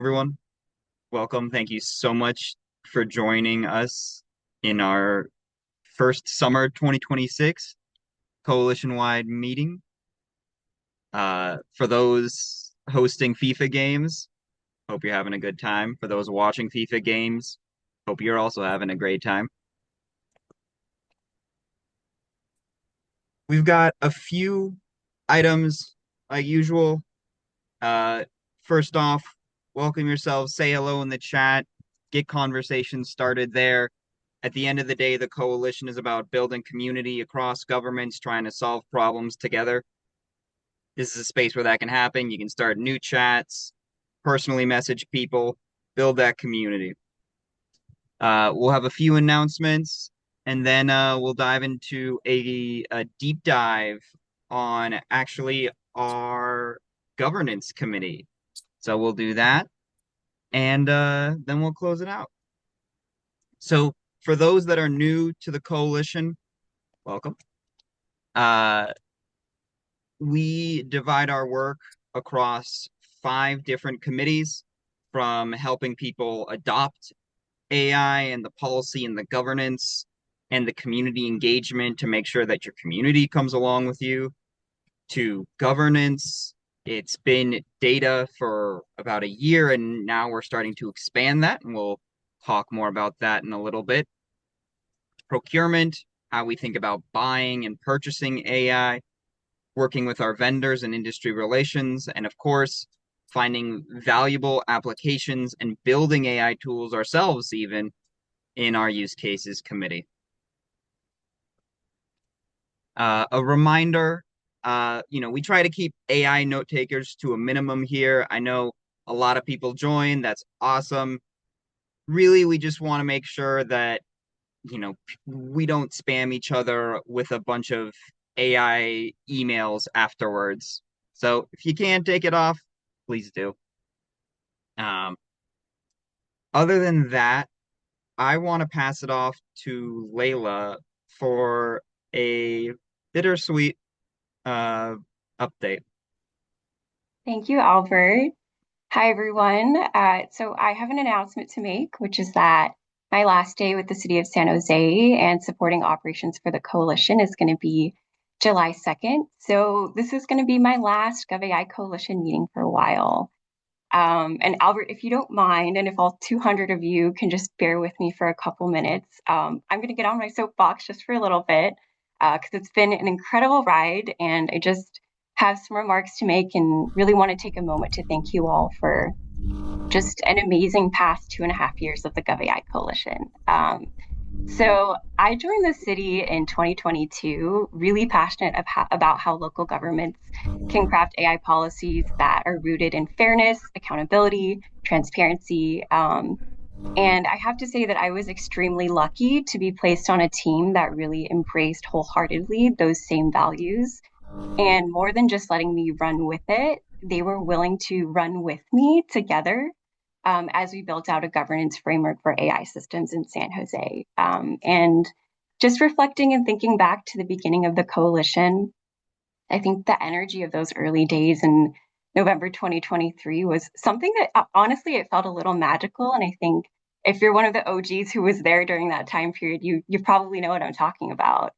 Everyone. Welcome. Thank you so much for joining us in our first summer 2026 coalition-wide meeting. For those hosting FIFA games, hope you're having a good time. For those watching FIFA games, hope you're also having a great time. We've got a few items like usual. Uh, First off, welcome yourselves, say hello in the chat, get conversations started there. At the end of the day, the coalition is about building community across governments, trying to solve problems together. This is a space where that can happen. You can start new chats, personally message people, build that community. We'll have a few announcements, and then we'll dive into a deep dive on actually our governance committee. So we'll do that, and then we'll close it out. So for those that are new to the coalition, welcome. Uh, we divide our work across five different committees, from helping people adopt AI and the policy and the governance and the community engagement to make sure that your community comes along with you, to governance. It's been data for about a year, and now we're starting to expand that, and we'll talk more about that in a little bit. Procurement, how we think about buying and purchasing AI, working with our vendors and industry relations, and of course, finding valuable applications and building AI tools ourselves, even in our use cases committee. A reminder, we try to keep AI note takers to a minimum here. I know a lot of people join. That's awesome. Really, we just want to make sure that, we don't spam each other with a bunch of AI emails afterwards. So if you can take it off, please do. Um, Other than that, I want to pass it off to Layla for a bittersweet uh, update. Thank you, Albert. Hi, everyone. So I have an announcement to make, which is that my last day with the city of San Jose and supporting operations for the coalition is going to be July 2nd. So this is going to be my last GovAI Coalition meeting for a while. And Albert, if you don't mind, and if all 200 of you can just bear with me for a couple minutes, I'm going to get on my soapbox just for a little bit because it's been an incredible ride, and I just have some remarks to make and really want to take a moment to thank you all for just an amazing past 2.5 years of the GovAI Coalition. So I joined the city in 2022, really passionate about how local governments can craft AI policies that are rooted in fairness, accountability, transparency. And I have to say that I was extremely lucky to be placed on a team that really embraced wholeheartedly those same values. And more than just letting me run with it, they were willing to run with me together as we built out a governance framework for AI systems in San Jose. And just reflecting and thinking back to the beginning of the coalition, I think the energy of those early days in November 2023 was something that honestly it felt a little magical. And I think if you're one of the OGs who was there during that time period, you probably know what I'm talking about.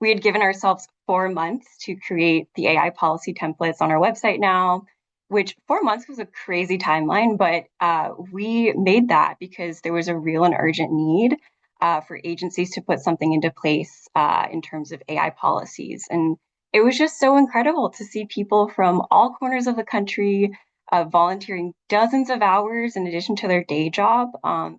We had given ourselves 4 months to create the AI policy templates on our website now, which 4 months was a crazy timeline, but we made that because there was a real and urgent need for agencies to put something into place in terms of AI policies. And it was just so incredible to see people from all corners of the country volunteering dozens of hours in addition to their day job,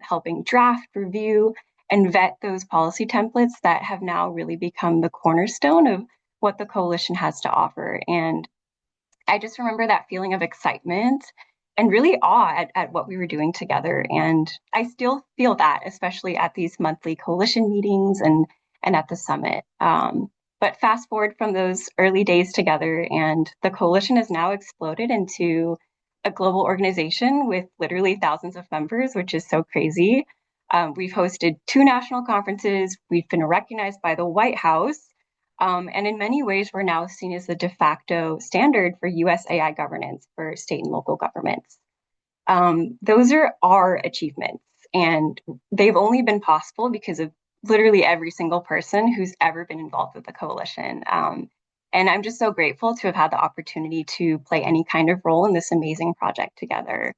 helping draft, review, and vet those policy templates that have now really become the cornerstone of what the coalition has to offer. And I just remember that feeling of excitement and really awe at what we were doing together. And I still feel that, especially at these monthly coalition meetings and at the summit. But fast forward from those early days together, and the coalition has now exploded into a global organization with literally thousands of members, which is so crazy. We've hosted 2 national conferences. We've been recognized by the White House. And in many ways, we're now seen as the de facto standard for US AI governance for state and local governments. Those are our achievements, and they've only been possible because of literally every single person who's ever been involved with the coalition. And I'm just so grateful to have had the opportunity to play any kind of role in this amazing project together.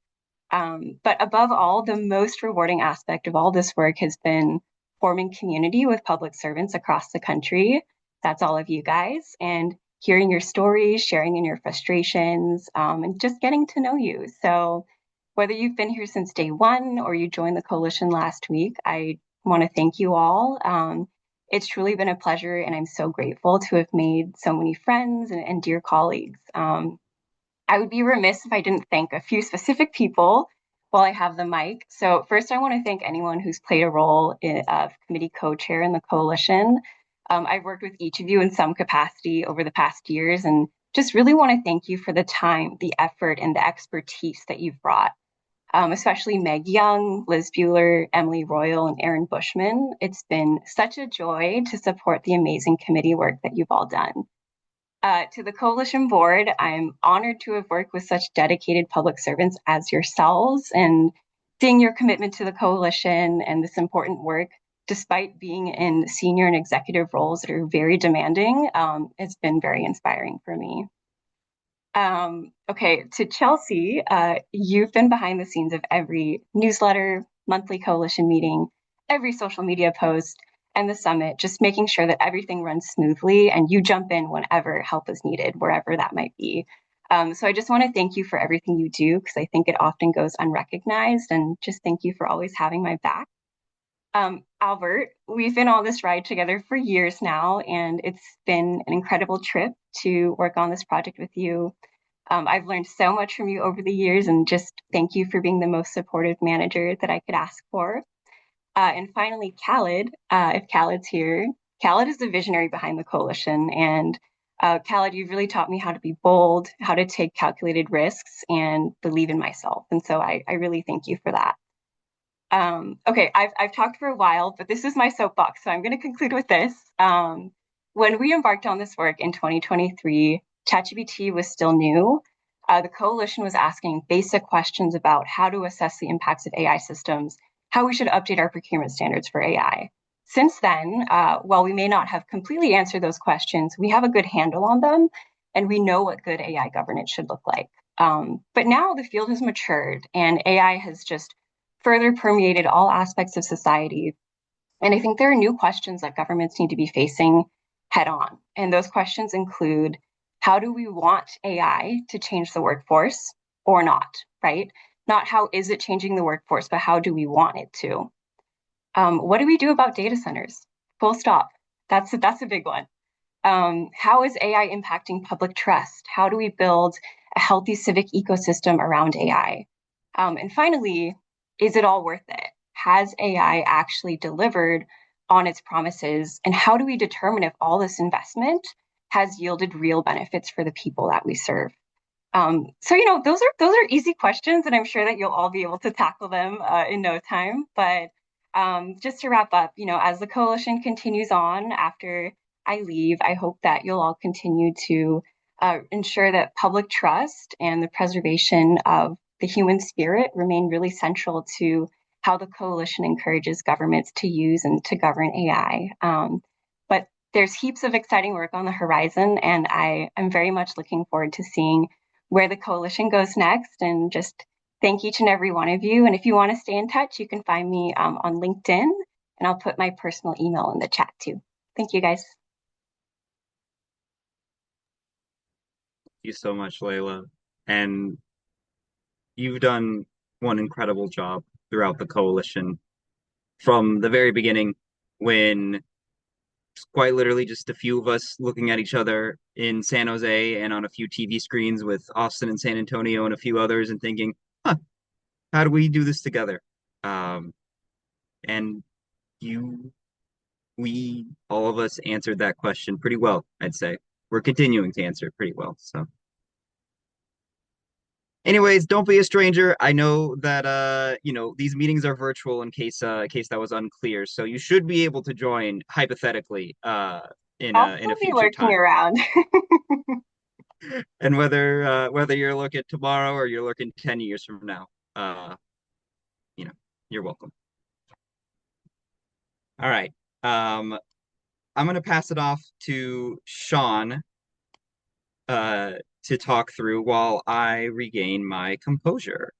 But above all, the most rewarding aspect of all this work has been forming community with public servants across the country. That's all of you guys, and hearing your stories, sharing in your frustrations, and just getting to know you. So, whether you've been here since day one or you joined the coalition last week, I want to thank you all. It's truly been a pleasure, and I'm so grateful to have made so many friends and dear colleagues. I would be remiss if I didn't thank a few specific people while I have the mic. So, first, I want to thank anyone who's played a role of committee co chair in the coalition. I've worked with each of you in some capacity over the past years and just really want to thank you for the time, the effort, and the expertise that you've brought, especially Meg Young, Liz Bueller, Emily Royal, and Aaron Bushman. It's been such a joy to support the amazing committee work that you've all done. To the coalition board, I'm honored to have worked with such dedicated public servants as yourselves, and seeing your commitment to the coalition and this important work, despite being in senior and executive roles that are very demanding, has been very inspiring for me. Okay, to Chelsea, you've been behind the scenes of every newsletter, monthly coalition meeting, every social media post, and the summit, just making sure that everything runs smoothly and you jump in whenever help is needed, wherever that might be. So I just want to thank you for everything you do because I think it often goes unrecognized, and just thank you for always having my back. Albert, we've been on this ride together for years now, and it's been an incredible trip to work on this project with you. I've learned so much from you over the years, and just thank you for being the most supportive manager that I could ask for. And finally, Khaled, if Khaled's here, Khaled is the visionary behind the coalition. And Khaled, you've really taught me how to be bold, how to take calculated risks, and believe in myself. And so I really thank you for that. Okay, I've talked for a while, but this is my soapbox, so I'm going to conclude with this. When we embarked on this work in 2023, ChatGPT was still new. The coalition was asking basic questions about how to assess the impacts of AI systems, how we should update our procurement standards for AI. Since then, while we may not have completely answered those questions, we have a good handle on them, and we know what good AI governance should look like. But now the field has matured, and AI has just further permeated all aspects of society. And I think there are new questions that governments need to be facing head on. And those questions include, how do we want AI to change the workforce or not, right? Not how is it changing the workforce, but how do we want it to? What do we do about data centers? Full stop. That's a big one. How is AI impacting public trust? How do we build a healthy civic ecosystem around AI? And finally, is it all worth it? Has AI actually delivered on its promises? And how do we determine if all this investment has yielded real benefits for the people that we serve? So those are easy questions, and I'm sure that you'll all be able to tackle them in no time. But just to wrap up, as the coalition continues on after I leave, I hope that you'll all continue to ensure that public trust and the preservation of the human spirit remain really central to how the coalition encourages governments to use and to govern AI. But there's heaps of exciting work on the horizon, and I am very much looking forward to seeing where the coalition goes next, and just thank each and every one of you. And if you want to stay in touch, you can find me on LinkedIn, and I'll put my personal email in the chat too. Thank you guys. You so much, Layla. And you've done one incredible job throughout the coalition from the very beginning when quite literally just a few of us looking at each other in San Jose and on a few TV screens with Austin and San Antonio and a few others and thinking, huh, how do we do this together? Um, and you, we, all of us answered that question pretty well, I'd say. We're continuing to answer it pretty well. So, anyways, don't be a stranger. I know that these meetings are virtual in case that was unclear. So you should be able to join hypothetically I'll in a still be future lurking time. around. And whether you're looking tomorrow or you're looking 10 years from now. uh, you know, you're welcome. All right. Um, I'm gonna pass it off to Sean uh, to talk through while I regain my composure.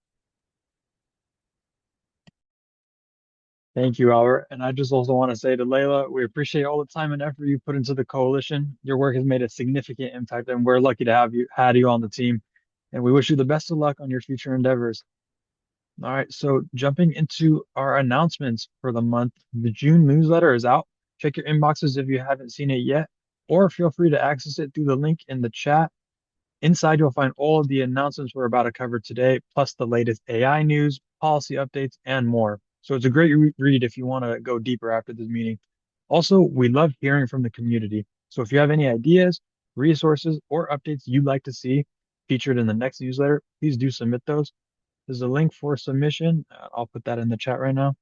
Thank you, Albert. And I just also want to say to Layla, we appreciate all the time and effort you put into the coalition. Your work has made a significant impact, and we're lucky to have you had you on the team. And we wish you the best of luck on your future endeavors. All right, so jumping into our announcements for the month, the June newsletter is out. Check your inboxes if you haven't seen it yet, or feel free to access it through the link in the chat. Inside, you'll find all of the announcements we're about to cover today, plus the latest AI news, policy updates, and more. So it's a great read if you want to go deeper after this meeting. Also, we love hearing from the community. So if you have any ideas, resources, or updates you'd like to see featured in the next newsletter, please do submit those. There's a link for submission. I'll put that in the chat right now.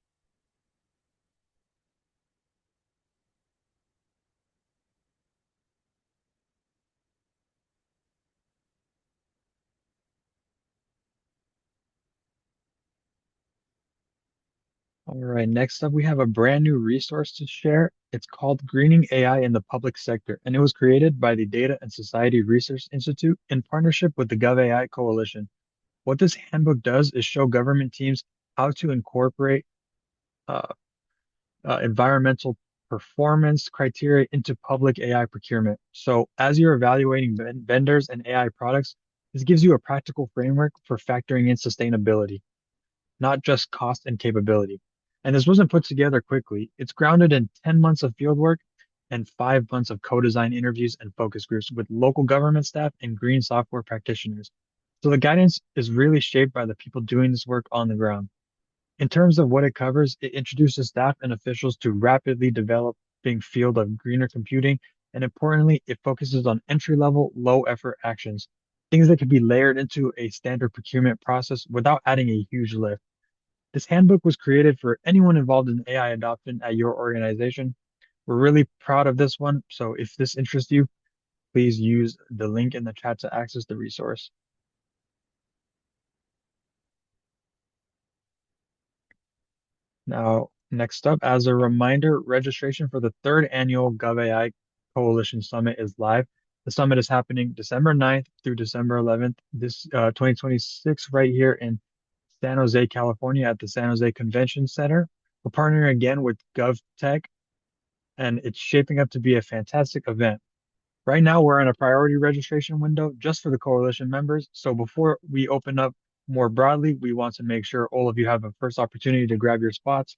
All right, next up, we have a brand new resource to share. It's called Greening AI in the Public Sector, and it was created by the Data and Society Research Institute in partnership with the GovAI Coalition. What this handbook does is show government teams how to incorporate uh, environmental performance criteria into public AI procurement. So as you're evaluating vendors and AI products, this gives you a practical framework for factoring in sustainability, not just cost and capability. And this wasn't put together quickly. It's grounded in 10 months of fieldwork and 5 months of co-design interviews and focus groups with local government staff and green software practitioners. So the guidance is really shaped by the people doing this work on the ground. In terms of what it covers, it introduces staff and officials to rapidly developing field of greener computing, and importantly, it focuses on entry-level, low-effort actions, things that can be layered into a standard procurement process without adding a huge lift. This handbook was created for anyone involved in AI adoption at your organization. We're really proud of this one, so if this interests you, please use the link in the chat to access the resource. Now, next up, as a reminder, registration for the third annual GovAI Coalition Summit is live. The summit is happening December 9th through December 11th, this 2026, right here in San Jose, California, at the San Jose Convention Center. We're partnering again with GovTech, and it's shaping up to be a fantastic event. Right now, we're in a priority registration window just for the coalition members. So before we open up more broadly, we want to make sure all of you have a first opportunity to grab your spots.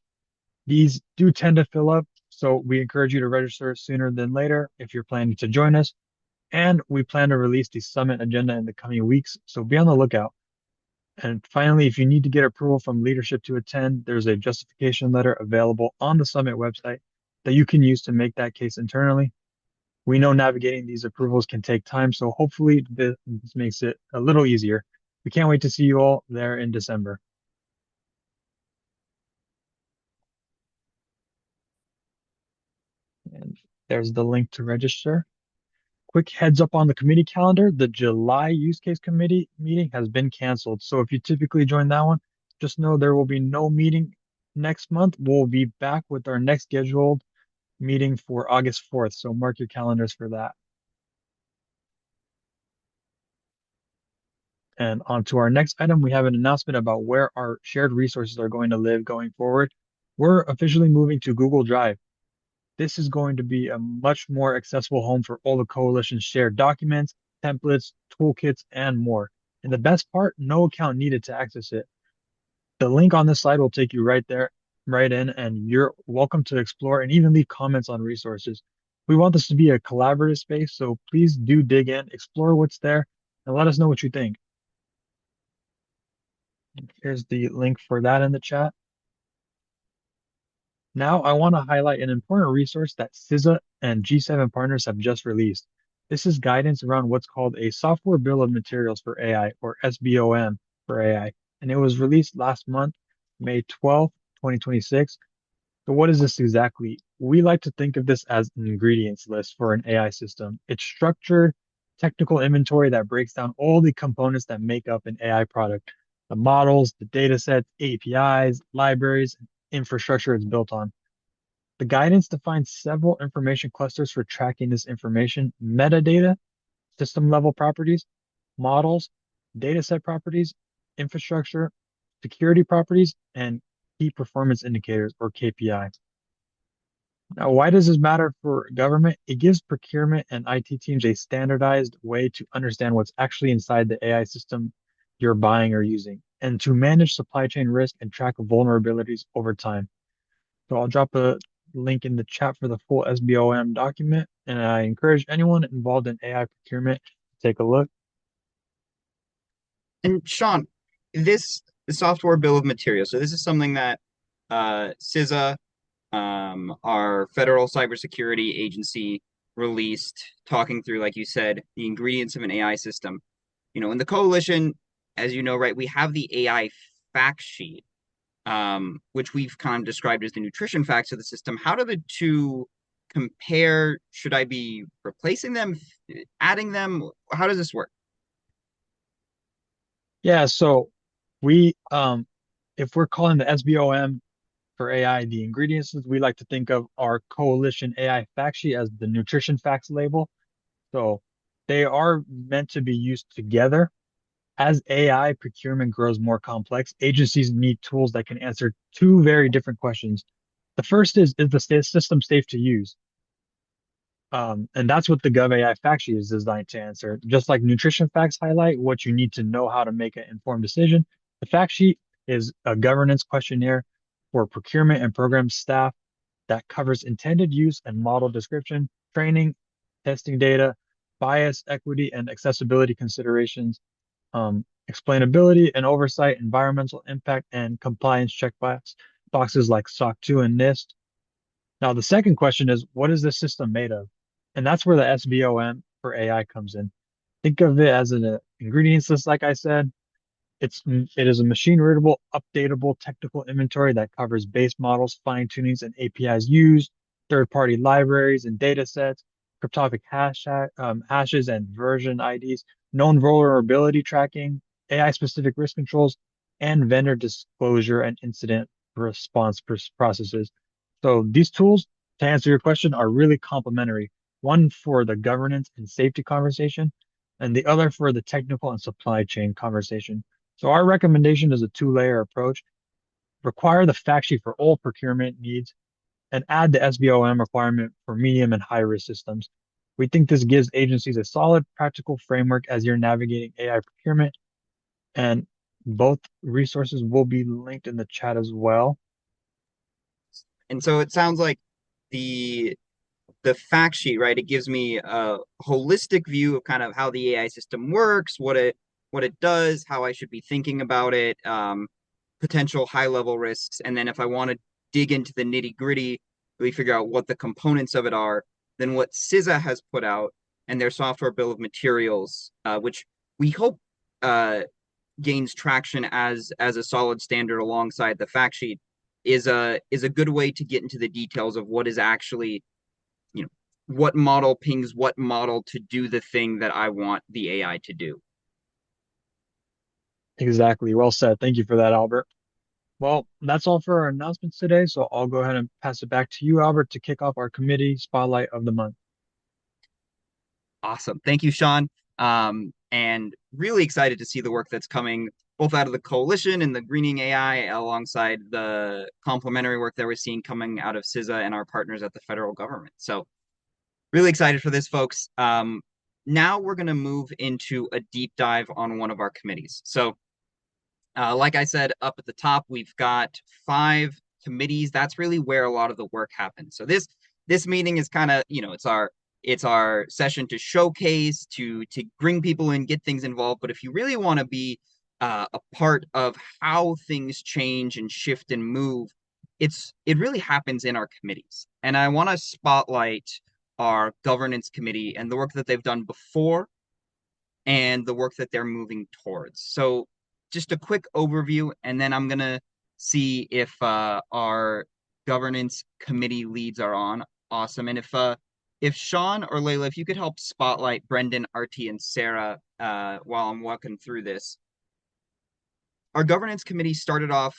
These do tend to fill up, so we encourage you to register sooner than later if you're planning to join us. And we plan to release the summit agenda in the coming weeks, so be on the lookout. And finally, if you need to get approval from leadership to attend, there's a justification letter available on the summit website that you can use to make that case internally. We know navigating these approvals can take time, so hopefully this makes it a little easier. We can't wait to see you all there in December. And there's the link to register. Quick heads up on the committee calendar. The July use case committee meeting has been canceled. So if you typically join that one, just know there will be no meeting next month. We'll be back with our next scheduled meeting for August 4th. So mark your calendars for that. And on to our next item, we have an announcement about where our shared resources are going to live going forward. We're officially moving to Google Drive. This is going to be a much more accessible home for all the coalition's shared documents, templates, toolkits, and more. And the best part, no account needed to access it. The link on this slide will take you right there, right in, and you're welcome to explore and even leave comments on resources. We want this to be a collaborative space, so please do dig in, explore what's there, and let us know what you think. Here's the link for that in the chat. Now, I want to highlight an important resource that CISA and G7 partners have just released. This is guidance around what's called a Software Bill of Materials for AI, or SBOM for AI, and it was released last month, May 12th, 2026. So what is this exactly? We like to think of this as an ingredients list for an AI system. It's structured technical inventory that breaks down all the components that make up an AI product. the models, the data sets, APIs, libraries, and infrastructure it's built on. The guidance defines several information clusters for tracking this information: metadata, system level properties, models, dataset properties, infrastructure, security properties, and key performance indicators or KPI. Now, why does this matter for government? It gives procurement and IT teams a standardized way to understand what's actually inside the AI system you're buying or using, and to manage supply chain risk and track vulnerabilities over time. So I'll drop a link in the chat for the full SBOM document, and I encourage anyone involved in AI procurement to take a look. And Sean, this the software bill of materials. So this is something that CISA, our federal cybersecurity agency, released, talking through, like you said, the ingredients of an AI system. In the coalition, as you know, right, we have the AI fact sheet, which we've kind of described as the nutrition facts of the system. How do the two compare? Should I be replacing them, adding them? How does this work? Yeah, so we if we're calling the SBOM for AI the ingredients, we like to think of our coalition AI fact sheet as the nutrition facts label. So they are meant to be used together. As AI procurement grows more complex, agencies need tools that can answer two very different questions. The first is the system safe to use? And that's what the GovAI fact sheet is designed to answer. Just like nutrition facts highlight what you need to know how to make an informed decision, the fact sheet is a governance questionnaire for procurement and program staff that covers intended use and model description, training, testing data, bias, equity, and accessibility considerations, explainability and oversight, environmental impact, and compliance boxes like SOC 2 and NIST. Now, the second question is, what is this system made of? And that's where the SBOM for AI comes in. Think of it as an ingredients list, like I said. It is a machine readable, updatable technical inventory that covers base models, fine tunings, and APIs used, third-party libraries and data sets, cryptographic hashes and version IDs, known vulnerability tracking, AI-specific risk controls, and vendor disclosure and incident response processes. So these tools, to answer your question, are really complementary. One for the governance and safety conversation, and the other for the technical and supply chain conversation. So our recommendation is a two-layer approach. Require the fact sheet for all procurement needs and add the SBOM requirement for medium and high-risk systems. We think this gives agencies a solid practical framework as you're navigating AI procurement, and both resources will be linked in the chat as well. And so it sounds like the the fact sheet, right? It gives me a holistic view of kind of how the AI system works, what it does, how I should be thinking about it, potential high level risks, and then if I want to dig into the nitty gritty, really figure out what the components of it are, then what CISA has put out and their software bill of materials, which we hope uh, gains traction as a solid standard alongside the fact sheet, is a good way to get into the details of what is actually, you know, what model pings what model to do the thing that I want the AI to do. Exactly. Well said. Thank you for that, Albert. Well, that's all for our announcements today. So I'll go ahead and pass it back to you, Albert, to kick off our committee spotlight of the month. Awesome. Thank you, Sean. And really excited to see the work that's coming both out of the coalition and the greening AI alongside the complementary work that we're seeing coming out of CISA and our partners at the federal government. So really excited for this, folks. Now we're going to move into a deep dive on one of our committees. So like I said, up at the top, we've got 5 committees. That's really where a lot of the work happens. So this meeting is kind of, it's our session to showcase, to bring people in, get things involved. But if you really want to be a part of how things change and shift and move, it really happens in our committees. And I want to spotlight our governance committee and the work that they've done before and the work that they're moving towards. So just a quick overview, and then I'm gonna see if our governance committee leads are on. Awesome. And if Sean or Layla, if you could help spotlight Brendan, Artie, and Sarah while I'm walking through this. our governance committee started off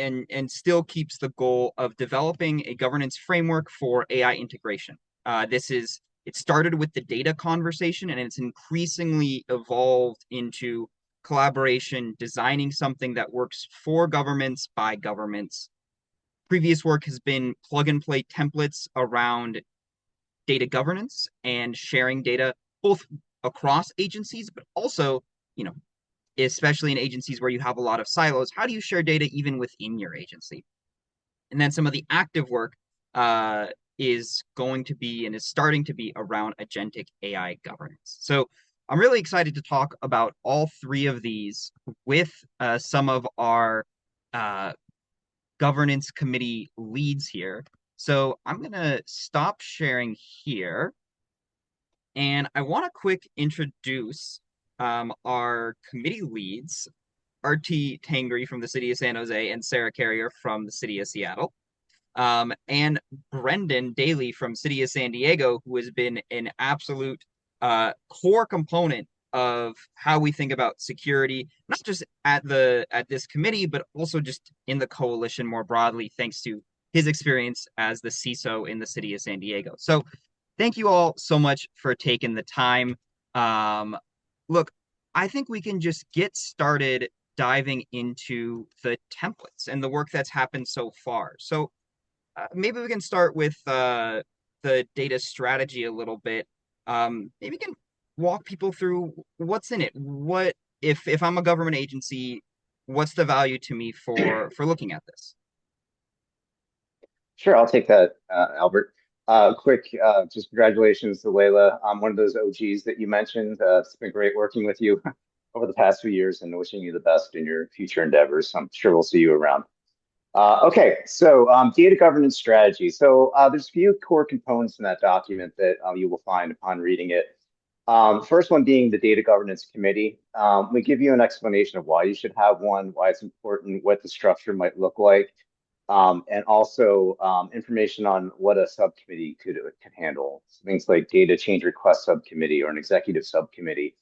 and still keeps the goal of developing a governance framework for AI integration. It started with the data conversation and it's increasingly evolved into collaboration, designing something that works for governments by governments. Previous work has been plug and play templates around data governance and sharing data both across agencies, but also, you know, especially in agencies where you have a lot of silos, how do you share data even within your agency? And then some of the active work uh, is going to be and is starting to be around agentic AI governance. So I'm really excited to talk about all three of these with some of our uh, governance committee leads here. So I'm going to stop sharing here. And I want to quick introduce our committee leads, R.T. Tangri from the city of San Jose and Sarah Carrier from the city of Seattle. And Brendan Daly from City of San Diego, who has been an absolute core component of how we think about security, not just at this committee, but also just in the coalition more broadly, thanks to his experience as the CISO in the City of San Diego. So thank you all so much for taking the time. Um, Look, I think we can just get started diving into the templates and the work that's happened so far. So maybe we can start with the data strategy a little bit. Maybe we can walk people through what's in it. What if I'm a government agency, what's the value to me for looking at this? Sure, I'll take that, Albert. Quick, just congratulations to Layla. I'm one of those OGs that you mentioned. It's been great working with you over the past few years and wishing you the best in your future endeavors. I'm sure we'll see you around. Okay, so data governance strategy. So there's a few core components in that document that you will find upon reading it. First one being the data governance committee. We give you an explanation of why you should have one, why it's important, what the structure might look like, and also information on what a subcommittee could handle. So things like data change request subcommittee or an executive subcommittee.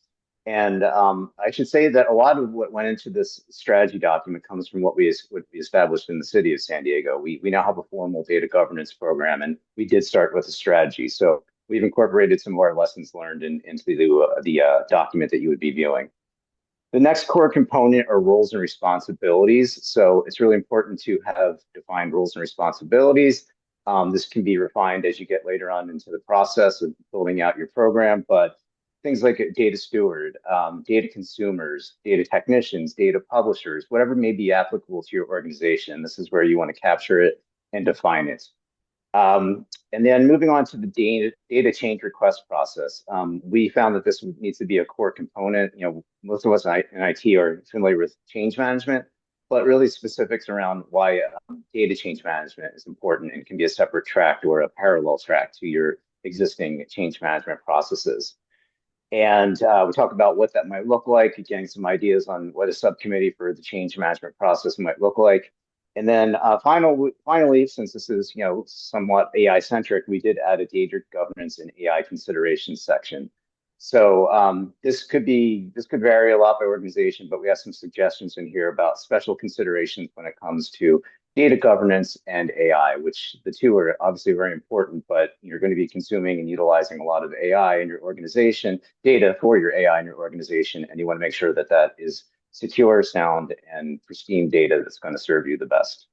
And I should say that a lot of what went into this strategy document comes from what we established in the city of San Diego. We now have a formal data governance program, and we did start with a strategy. So we've incorporated some of our lessons learned into the document that you would be viewing. The next core component are roles and responsibilities. So it's really important to have defined roles and responsibilities. This can be refined as you get later on into the process of building out your program, but things like a data steward, data consumers, data technicians, data publishers, whatever may be applicable to your organization. This is where you want to capture it and define it. And then moving on to the data change request process, we found that this needs to be a core component. You know, most of us in IT are familiar with change management, but really specifics around why data change management is important and can be a separate track or a parallel track to your existing change management processes. And we talk about what that might look like, getting some ideas on what a subcommittee for the change management process might look like. And then finally, since this is somewhat AI centric, we did add a data governance and AI considerations section. So this could vary a lot by organization, but we have some suggestions in here about special considerations when it comes to data governance and AI, which the two are obviously very important, but you're going to be consuming and utilizing a lot of AI in your organization, data for your AI in your organization, and you want to make sure that that is secure, sound, and pristine data that's going to serve you the best.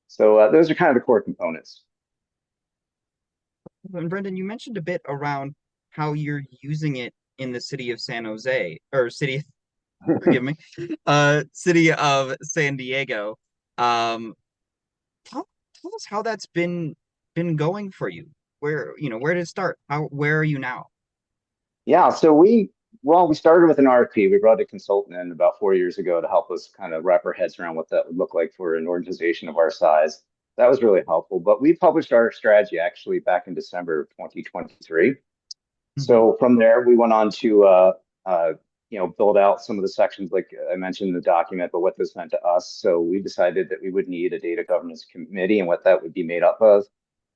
So those are kind of the core components. And Brendan, you mentioned a bit around how you're using it in the city of San Jose or city, forgive me, city of San Diego. Um, tell us how that's been going for you. Where did it start? Where are you now? Yeah, so we started with an RFP. We brought a consultant in about 4 years ago to help us kind of wrap our heads around what that would look like for an organization of our size. That was really helpful. But we published our strategy actually back in December of 2023. Mhm. So from there, we went on to build out some of the sections like I mentioned in the document, but what this meant to us. So we decided that we would need a data governance committee, and what that would be made up of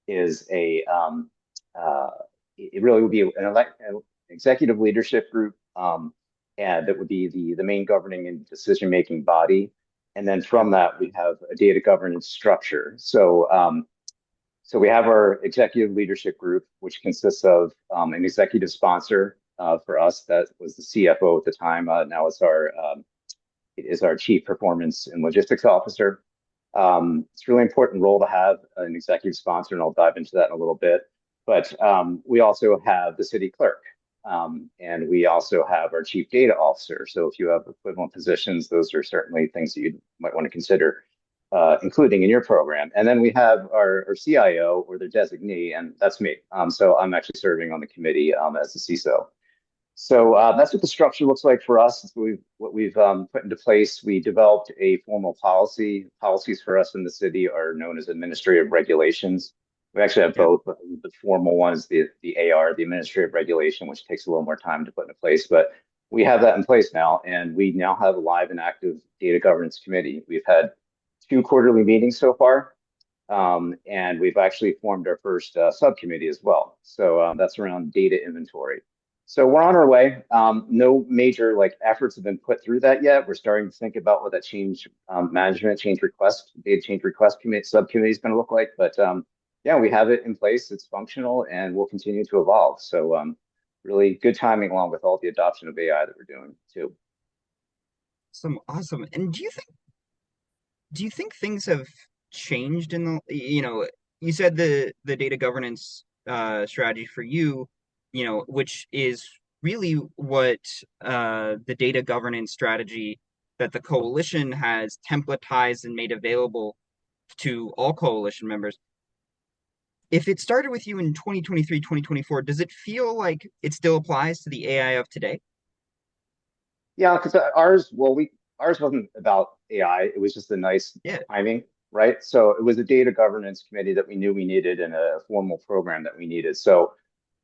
is uh, it really would be an executive leadership group, and that would be the main governing and decision making body. And then from that, we have a data governance structure. So we have our executive leadership group, which consists of an executive sponsor for us that was the CFO at the time. Now it is our chief performance and logistics officer. It's a really important role to have an executive sponsor, and I'll dive into that in a little bit. But we also have the city clerk, and we also have our chief data officer. So if you have equivalent positions, those are certainly things that you might want to consider including in your program. And then we have our CIO or their designee, and that's me. So I'm actually serving on the committee as the CISO. So that's what the structure looks like for us. What we've put into place. We developed a formal policy. Policies for us in the city are known as administrative regulations. We actually have both. The formal one is the AR, the administrative regulation, which takes a little more time to put into place. But we have that in place now, and we now have a live and active data governance committee. We've had 2 quarterly meetings so far. And we've actually formed our first subcommittee as well. So that's around data inventory. So we're on our way. No major efforts have been put through that yet. We're starting to think about what that change management, data change request subcommittee is going to look like. But yeah, we have it in place. It's functional, and we'll continue to evolve. So really good timing along with all the adoption of AI that we're doing too. Awesome. And do you think things have changed in you said the data governance strategy for you, which is really what the data governance strategy that the coalition has templatized and made available to all coalition members. If it started with you in 2023, 2024, does it feel like it still applies to the AI of today? Yeah, because ours wasn't about AI. It was just a nice Yeah. timing, right? So it was a data governance committee that we knew we needed and a formal program that we needed. So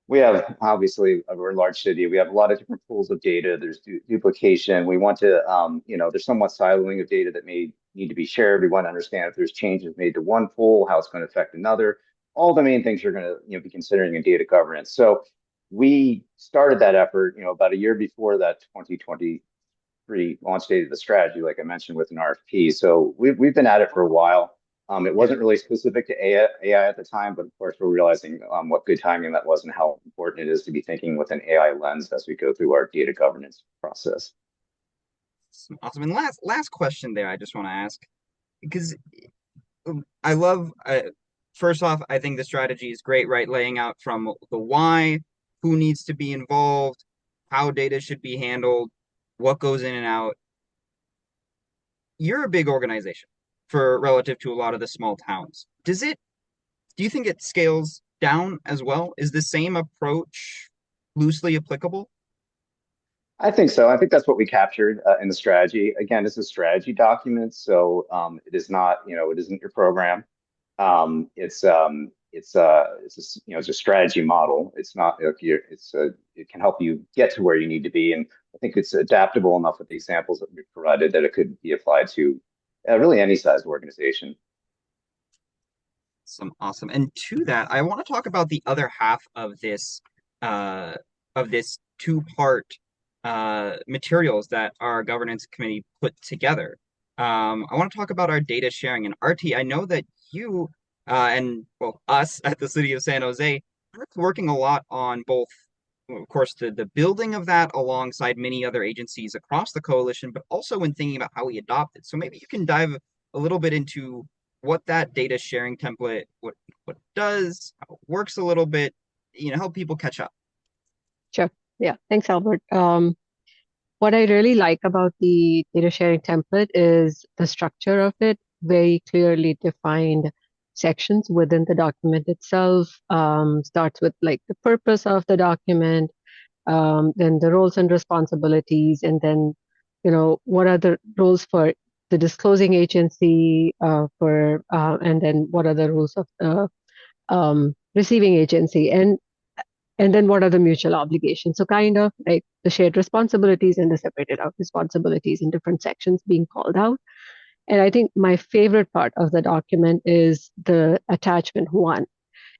we have obviously we're a large city. We have a lot of different pools of data. There's duplication. We want to, there's somewhat siloing of data that may need to be shared. We want to understand if there's changes made to one pool, how it's going to affect another. All the main things you're going to be considering in data governance. So we started that effort, about a year before that 2023 launch date of the strategy, like I mentioned with an RFP. So we've been at it for a while. It wasn't really specific to AI at the time, but of course we're realizing what good timing that was and how important it is to be thinking with an AI lens as we go through our data governance process. Awesome. And last question there, I just want to ask because I love. First off, I think the strategy is great, right? Laying out from the why, who needs to be involved, how data should be handled, what goes in and out. You're a big organization for relative to a lot of the small towns. Do you think it scales down as well? Is the same approach loosely applicable? I think so. I think that's what we captured in the strategy. Again, it's a strategy document, so it is not, it isn't your program. It's a strategy model. It's not it can help you get to where you need to be, and I think it's adaptable enough with the examples that we've provided that it could be applied to really any size organization. Awesome. And to that, I want to talk about the other half uh, of this two-part materials that our governance committee put together. I want to talk about our data sharing and RT. I know that you and well us at the city of San Jose are working a lot on both, of course, the building of that alongside many other agencies across the coalition, but also when thinking about how we adopt it. So maybe you can dive a little bit into what that data sharing template what it does, how it works a little bit, help people catch up. Sure. Yeah. Thanks, Albert. What I really like about the data sharing template is the structure of it, very clearly defined sections within the document itself. Starts with like the purpose of the document, then the roles and responsibilities, and then, what are the roles for the disclosing agency, and then what are the rules of the receiving agency, and then what are the mutual obligations? So kind of like the shared responsibilities and the separated out responsibilities in different sections being called out. And I think my favorite part of the document is the attachment 1.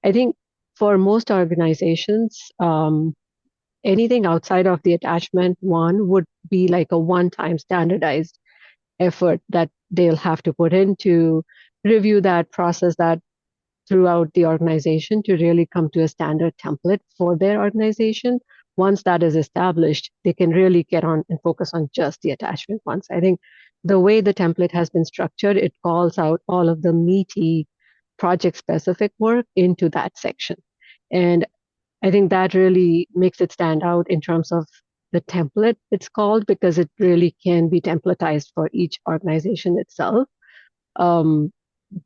I think for most organizations, anything outside of the attachment 1 would be like a one-time standardized effort that they'll have to put in to review that, process that throughout the organization to really come to a standard template for their organization. Once that is established, they can really get on and focus on just the attachment ones. I think the way the template has been structured, it calls out all of the meaty project specific work into that section. And I think that really makes it stand out in terms of the template it's called, because it really can be templatized for each organization itself. Um,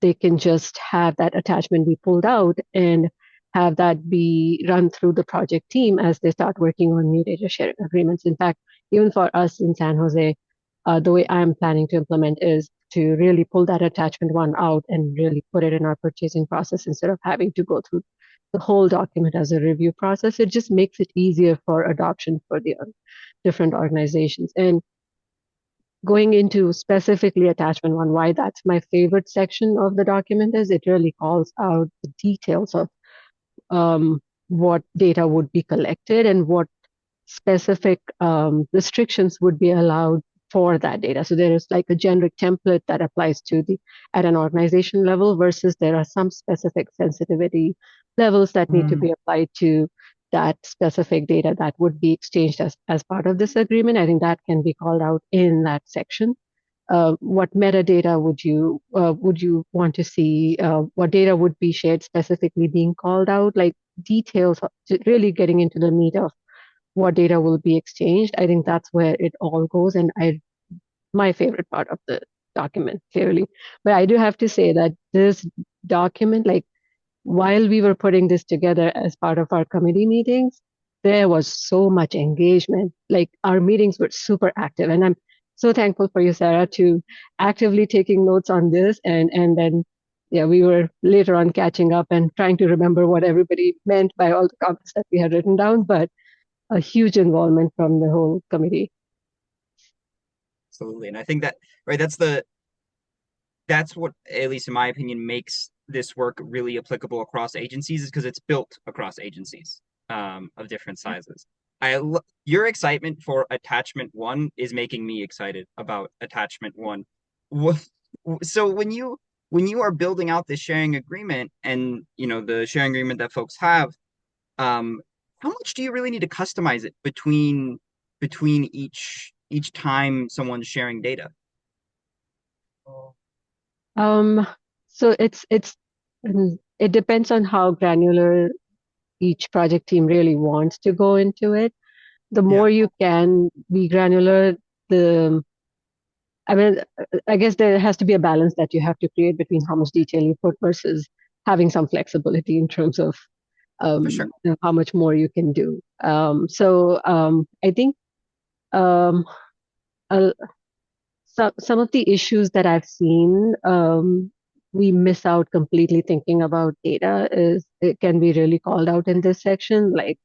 they can just have that attachment be pulled out and have that be run through the project team as they start working on new data sharing agreements. In fact, even for us in San Jose, the way I'm planning to implement is to really pull that attachment one out and really put it in our purchasing process instead of having to go through the whole document as a review process. It just makes it easier for adoption for the different organizations. And going into specifically attachment one, why that's my favorite section of the document is it really calls out the details of what data would be collected and what specific restrictions would be allowed for that data. So there is like a generic template that applies to the at an organization level versus there are some specific sensitivity levels that need to be applied to that specific data that would be exchanged as part of this agreement. I think that can be called out in that section. What metadata would you want to see? What data would be shared specifically being called out? Like details, really getting into the meat of what data will be exchanged. I think that's where it all goes, and my favorite part of the document, clearly. But I do have to say that this document, like while we were putting this together as part of our committee meetings, there was so much engagement. Like our meetings were super active, and I'm so thankful for you, Sarah, to actively taking notes on this, and then yeah, we were later on catching up and trying to remember what everybody meant by all the comments that we had written down, but a huge involvement from the whole committee. Absolutely. And I think that, right, that's what, at least in my opinion, makes this work really applicable across agencies is because it's built across agencies of different sizes. Your excitement for attachment one is making me excited about attachment one. So when you are building out this sharing agreement and the sharing agreement that folks have, how much do you really need to customize it between each time someone's sharing data? Um, so it depends on how granular each project team really wants to go into it. The Yeah, more you can be granular, the I mean, I guess there has to be a balance that you have to create between how much detail you put versus having some flexibility in terms of for sure. how much more you can do. I think um, a, some of the issues that I've seen, we miss out completely thinking about data is it can be really called out in this section. Like,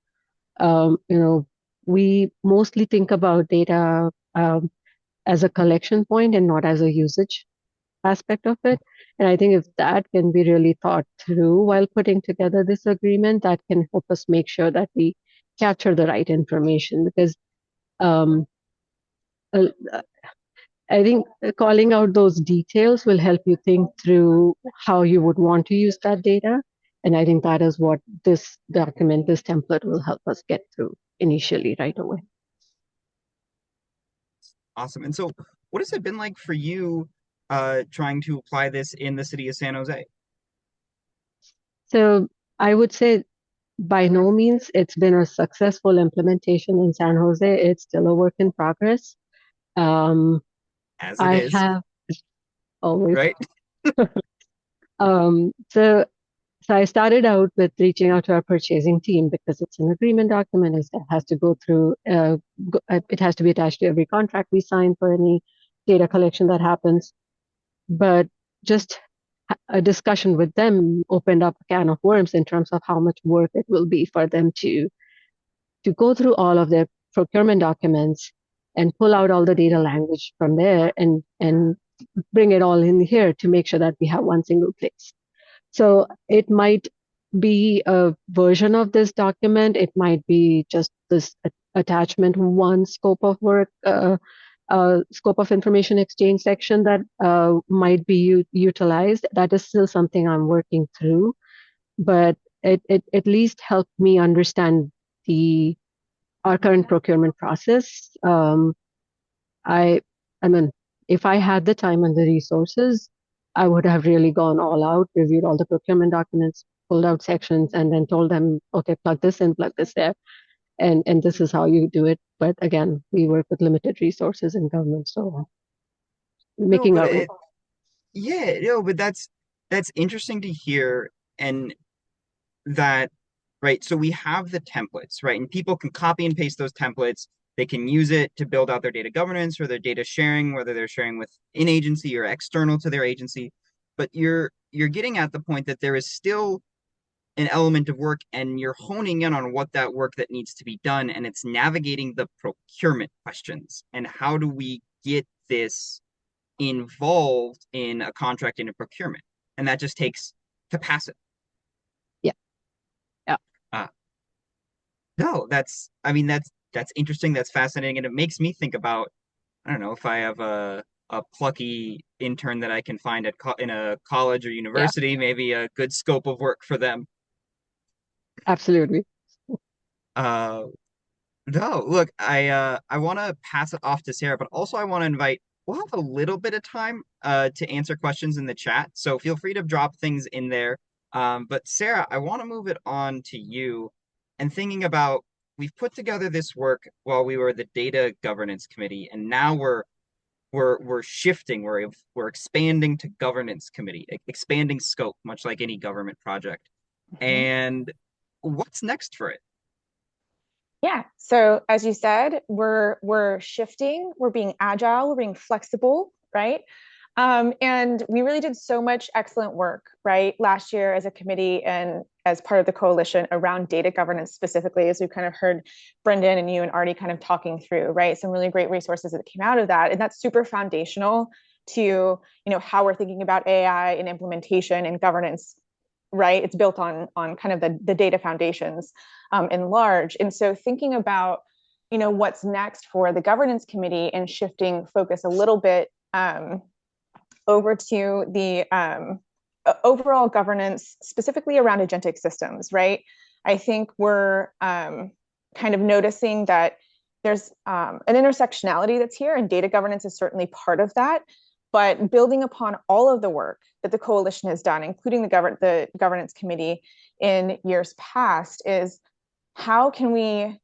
we mostly think about data as a collection point and not as a usage aspect of it. And I think if that can be really thought through while putting together this agreement, that can help us make sure that we capture the right information because um, uh, I think calling out those details will help you think through how you would want to use that data. And I think that is what this document, this template will help us get through initially right away. Awesome. And so what has it been like for you trying to apply this in the city of San Jose? So I would say by no means it's been a successful implementation in San Jose. It's still a work in progress. Um, As it I is, have always. right? Um, so So I started out with reaching out to our purchasing team because it's an agreement document. It has to go through, it has to be attached to every contract we sign for any data collection that happens. But just a discussion with them opened up a can of worms in terms of how much work it will be for them to go through all of their procurement documents and pull out all the data language from there and bring it all in here to make sure that we have one single place. So it might be a version of this document. It might be just this attachment one scope of work scope of information exchange section that might be utilized. That is still something I'm working through, but it at least helped me understand our current procurement process. I I mean, if I had the time and the resources, I would have really gone all out, reviewed all the procurement documents, pulled out sections, and then told them, okay, plug this in, plug this there, and this is how you do it. But again, we work with limited resources in government, so No, making but our way. yeah, no, but that's interesting to hear, and that, right? So we have the templates, right? And people can copy and paste those templates. They can use it to build out their data governance or their data sharing, whether they're sharing with in agency or external to their agency. But you're getting at the point that there is still an element of work, and you're honing in on what that work that needs to be done, and it's navigating the procurement questions and how do we get this involved in a contract and a procurement, and that just takes capacity. Yeah, yeah, uh, no, I mean, that's interesting, that's fascinating, and it makes me think about, I don't know, if I have a plucky intern that I can find in a college or yeah, university, maybe a good scope of work for them. absolutely. uh No, look, I want to pass it off to Sarah, but also I want to invite. We'll have a little bit of time to answer questions in the chat, so feel free to drop things in there. But Sarah, I want to move it on to you, and thinking about, we've put together this work while we were the data governance committee, and now we're shifting, we're expanding to governance committee, expanding scope, much like any government project. Mhm. And what's next for it? Yeah. So as you said, we're shifting, we're being agile, we're being flexible, right? And we really did so much excellent work, right, last year as a committee and as part of the coalition around data governance specifically, as we've kind of heard Brendan and you and Artie kind of talking through, right? Some really great resources that came out of that. And that's super foundational to, how we're thinking about AI and implementation and governance, right? It's built on kind of the data foundations in large. And so thinking about, what's next for the governance committee and shifting focus a little bit over to the overall governance, specifically around agentic systems, right? I think we're kind of noticing that there's an intersectionality that's here, and data governance is certainly part of that. But building upon all of the work that the coalition has done, including the governance committee in years past, is how can we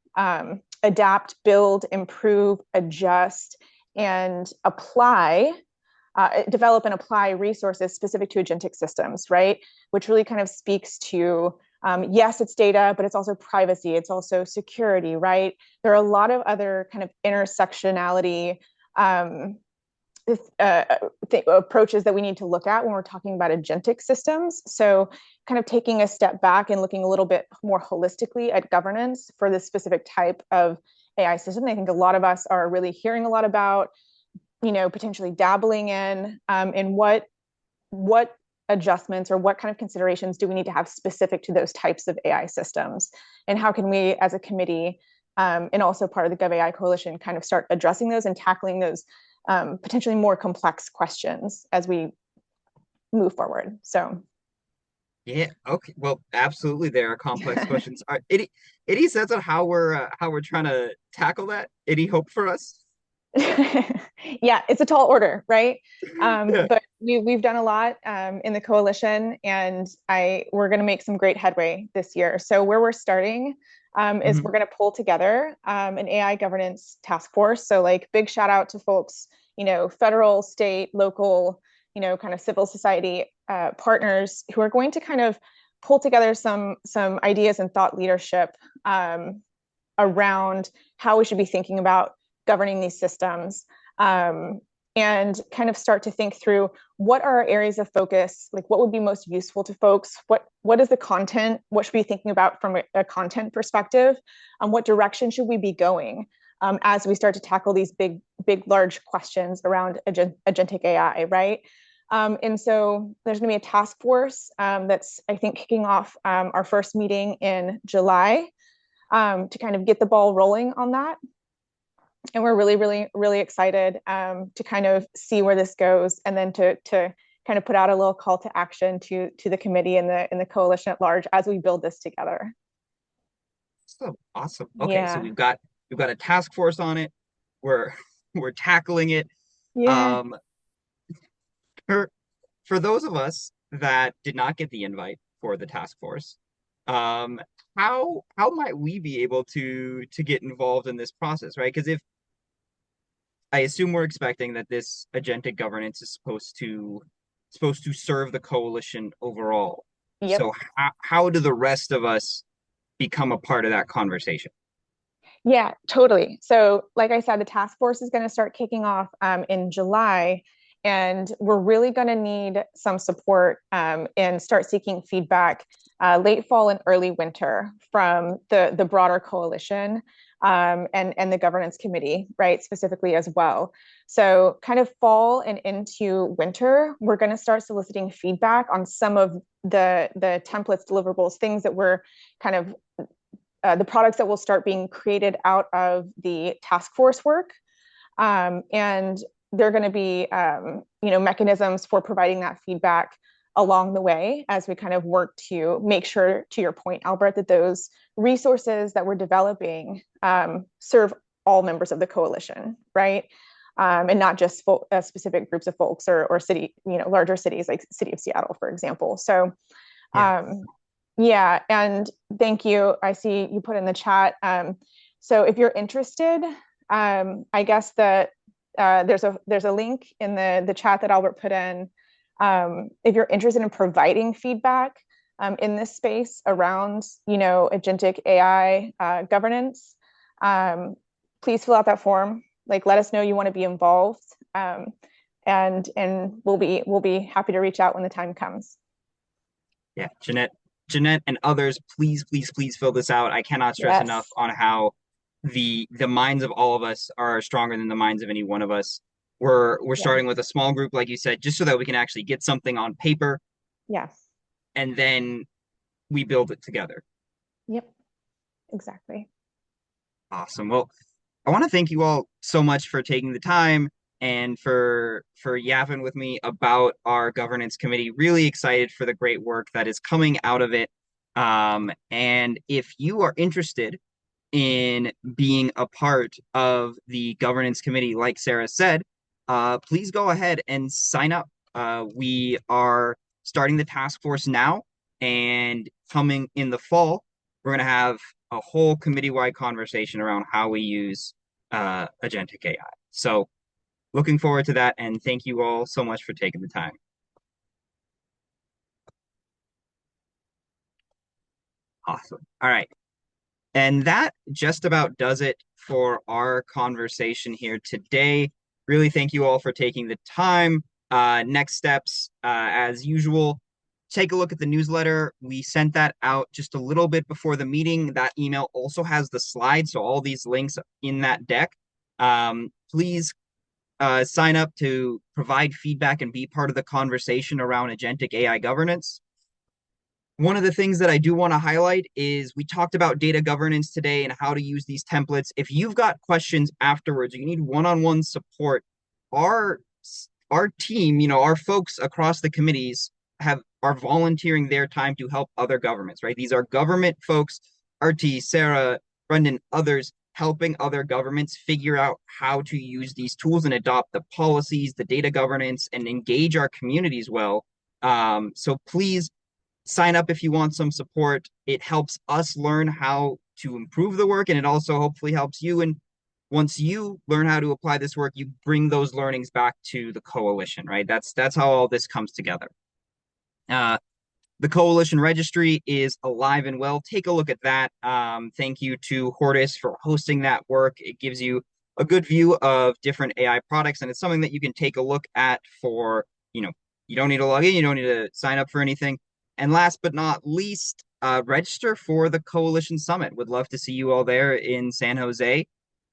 adapt, build, improve, adjust, and develop and apply resources specific to agentic systems, right? Which really kind of speaks to, yes, it's data, but it's also privacy, it's also security, right? There are a lot of other kind of intersectionality approaches that we need to look at when we're talking about agentic systems. So kind of taking a step back and looking a little bit more holistically at governance for this specific type of AI system. I think a lot of us are really hearing a lot about, potentially dabbling in what adjustments or what kind of considerations do we need to have specific to those types of AI systems, and how can we as a committee and also part of the GovAI Coalition kind of start addressing those and tackling those potentially more complex questions as we move forward. So Yeah, okay. Well, absolutely there are complex questions. Any sense on how we're trying to tackle that? Any hope for us? yeah, it's a tall order, right? Yeah. But we've done a lot in the coalition, and we're going to make some great headway this year. So where we're starting is we're going to pull together an AI governance task force. So like big shout out to folks, federal, state, local, kind of civil society partners who are going to kind of pull together some ideas and thought leadership around how we should be thinking about governing these systems, and kind of start to think through what are our areas of focus, like what would be most useful to folks, what is the content, what should we be thinking about from a content perspective, what direction should we be going as we start to tackle these big large questions around agentic AI, right? And so there's going to be a task force that's, I think, kicking off our first meeting in July to kind of get the ball rolling on that. And we're really, really, really excited to kind of see where this goes, and then to kind of put out a little call to action to the committee and the coalition at large as we build this together. So awesome. Okay, so Yeah. we've got a task force on it. We're we're tackling it. Yeah. Um, for for those of us that did not get the invite for the task force, um, how might we be able to get involved in this process, right? Because if I assume we're expecting that this agentic governance is supposed to serve the coalition overall. Yep. So how do the rest of us become a part of that conversation? Yeah, totally. So, like I said, the task force is going to start kicking off in July, and we're really going to need some support and start seeking feedback late fall and early winter from the broader coalition and the governance committee, right, specifically as well. So, kind of fall and into winter, we're going to start soliciting feedback on some of the templates, deliverables, things that we're kind of the products that will start being created out of the task force work. And there are going to be, mechanisms for providing that feedback along the way as we kind of work to make sure, to your point, Albert, that those resources that we're developing serve all members of the coalition, right? And not just specific groups of folks or city, larger cities like City of Seattle, for example. So, Yeah. yeah, and thank you. I see you put in the chat. So if you're interested, I guess that there's a link in the chat that Albert put in. If you're interested in providing feedback in this space around, agentic AI governance, please fill out that form. Like, let us know you want to be involved, and we'll be happy to reach out when the time comes. Yeah, Jeanette and others, please, please, please fill this out. I cannot stress Yes. enough on how the minds of all of us are stronger than the minds of any one of us. We're Yeah. starting with a small group, like you said, just so that we can actually get something on paper, Yes. and then we build it together. Yep. Exactly. Awesome. Well, I want to thank you all so much for taking the time and for yapping with me about our governance committee. Really excited for the great work that is coming out of it. And if you are interested in being a part of the governance committee, like Sarah said, please go ahead and sign up. We are starting the task force now, and coming in the fall, we're going to have a whole committee-wide conversation around how we use agentic AI. So looking forward to that, and thank you all so much for taking the time. Awesome. All right. And that just about does it for our conversation here today. Really thank you all for taking the time. Next steps, as usual, take a look at the newsletter. We sent that out just a little bit before the meeting. That email also has the slides, so all these links in that deck. Please sign up to provide feedback and be part of the conversation around agentic AI governance. One of the things that I do want to highlight is we talked about data governance today and how to use these templates. If you've got questions afterwards, you need one-on-one support, our team, our folks across the committees are volunteering their time to help other governments, right? These are government folks, RT, Sarah, Brendan, others helping other governments figure out how to use these tools and adopt the policies, the data governance, and engage our communities well. So please sign up if you want some support. It helps us learn how to improve the work, and it also hopefully helps you. And once you learn how to apply this work, you bring those learnings back to the coalition, right? That's how all this comes together. The coalition registry is alive and well. Take a look at that. Thank you to Hortis for hosting that work. It gives you a good view of different AI products, and it's something that you can take a look at for, you don't need to log in, you don't need to sign up for anything. And last but not least, register for the Coalition Summit. Would love to see you all there in San Jose.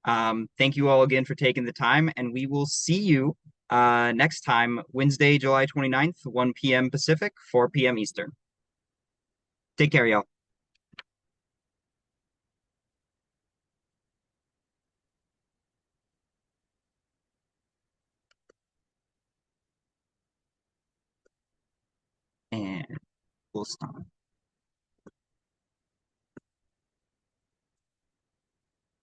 Thank you all again for taking the time, and we will see you next time, Wednesday, July 29th, 1 p.m. Pacific, 4 p.m. Eastern. Take care, y'all. sales time.